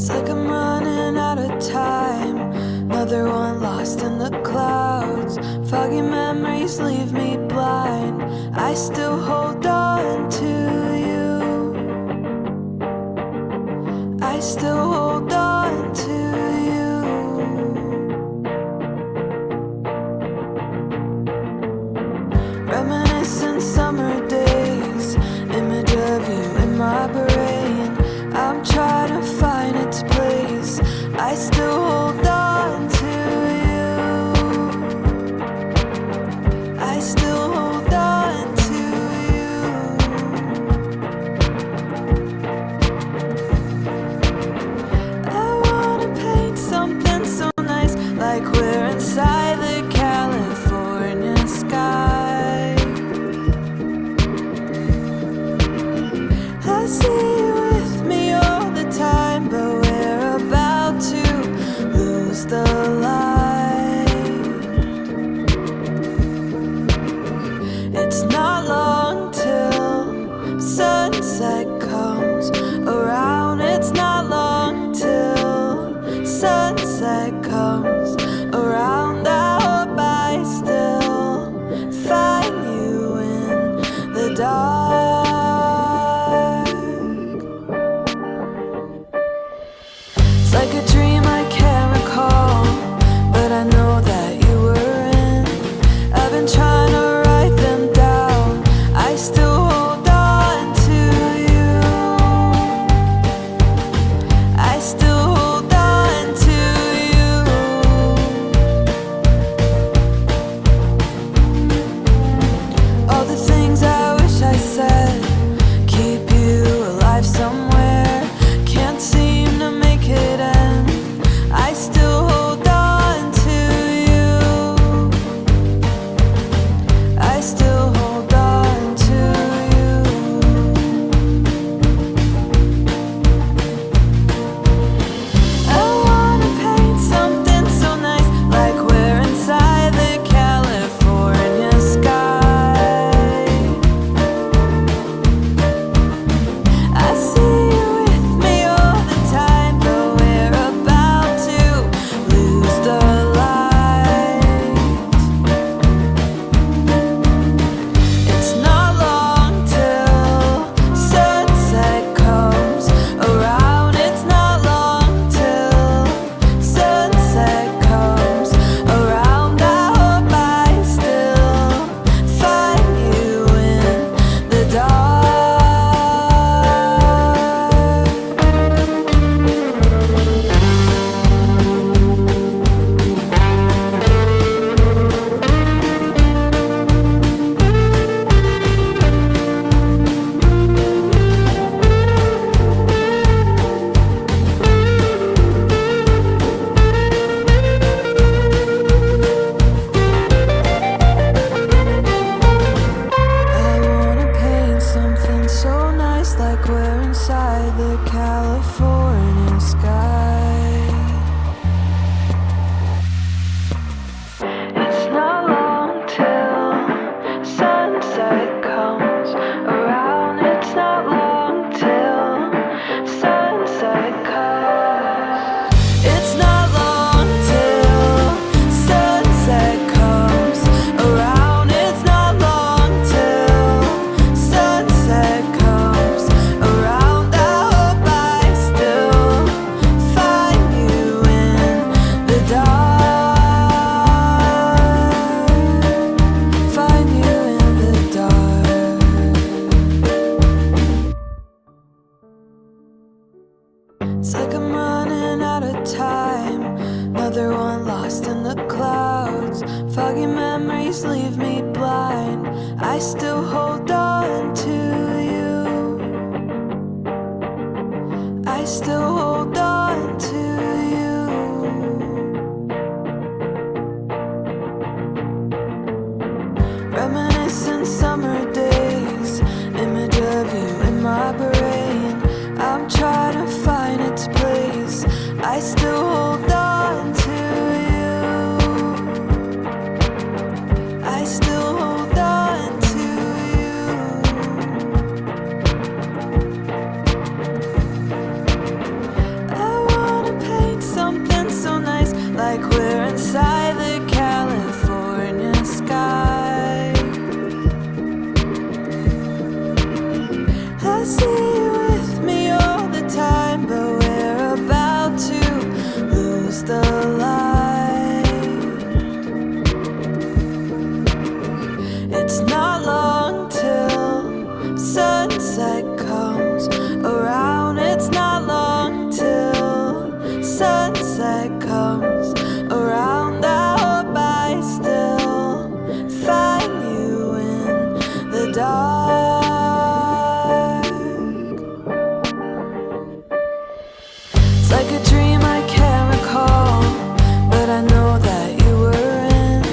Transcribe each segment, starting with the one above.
like I'm running out of time. Another one lost in the clouds. Foggy memories leave me blind. I still hold on to you. I still hold on to you. Reminiscent summer days, image of you in my brain. I'm trying to find its place. I still hold on to you. I still hold on to you. I wanna paint something so nice, like we're inside the California sky. I see you with me all the time, but we're about to lose the light. It's not long till sunset comes around. It's not long till sunset comes around. I hope I still find you in the dark. It's like a dream I can't recall, but I know that you were in. I've been trying to write them down. I still hold on to you. I still hold on to you. All the things I wish I said, keep you alive somewhere. Can't seem to make it end. I still hold on to you. I still hold on to you. I wanna paint something so nice, like we're inside the California sky. I see you with me all the time, but we're about to lose the light. It's not long till sunset comes around. It's not long till sunset comes around. I hope I still find you in the dark. I wanna paint something so nice, like we're inside the California sky. It's not long till sunset comes around. It's not long till sunset comes. It's not long till sunset comes around. It's not long till sunset comes around. I hope I still find you in the dark. Find you in the dark. It's like I'm running out of time. Another one lost in the clouds. Foggy memories leave me blind. I still hold on to you. I still hold on to you. Reminiscent summer days, image of you in my brain. I'm trying to find its place. I still hold on to you. I still hold on to you. I It's like a dream I can't recall, but I know that you were in.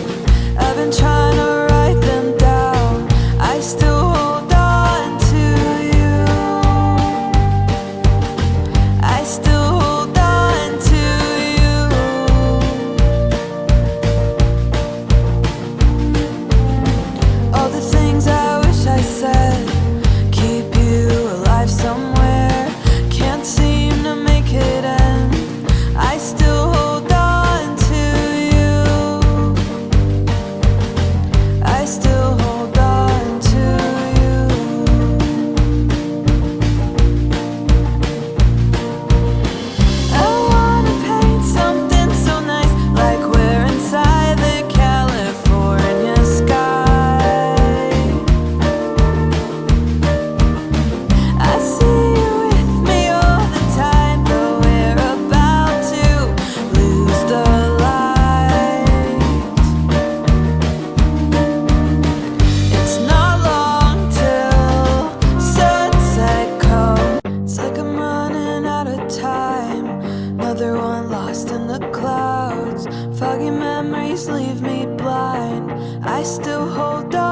I've been trying to write them down. I still hold on to you. I still hold on to you. All the things I wish I said keep you alive somewhere. Can't seem to make it end. I still hold on to you. I still hold on to you. I wanna paint something so nice, like we're inside the California sky. I see you with me all the time, but we're about to lose the light. It's not long till sunset comes. It's like I'm running out of time. Another one lost in the clouds. Foggy memories leave me blind. I still hold on.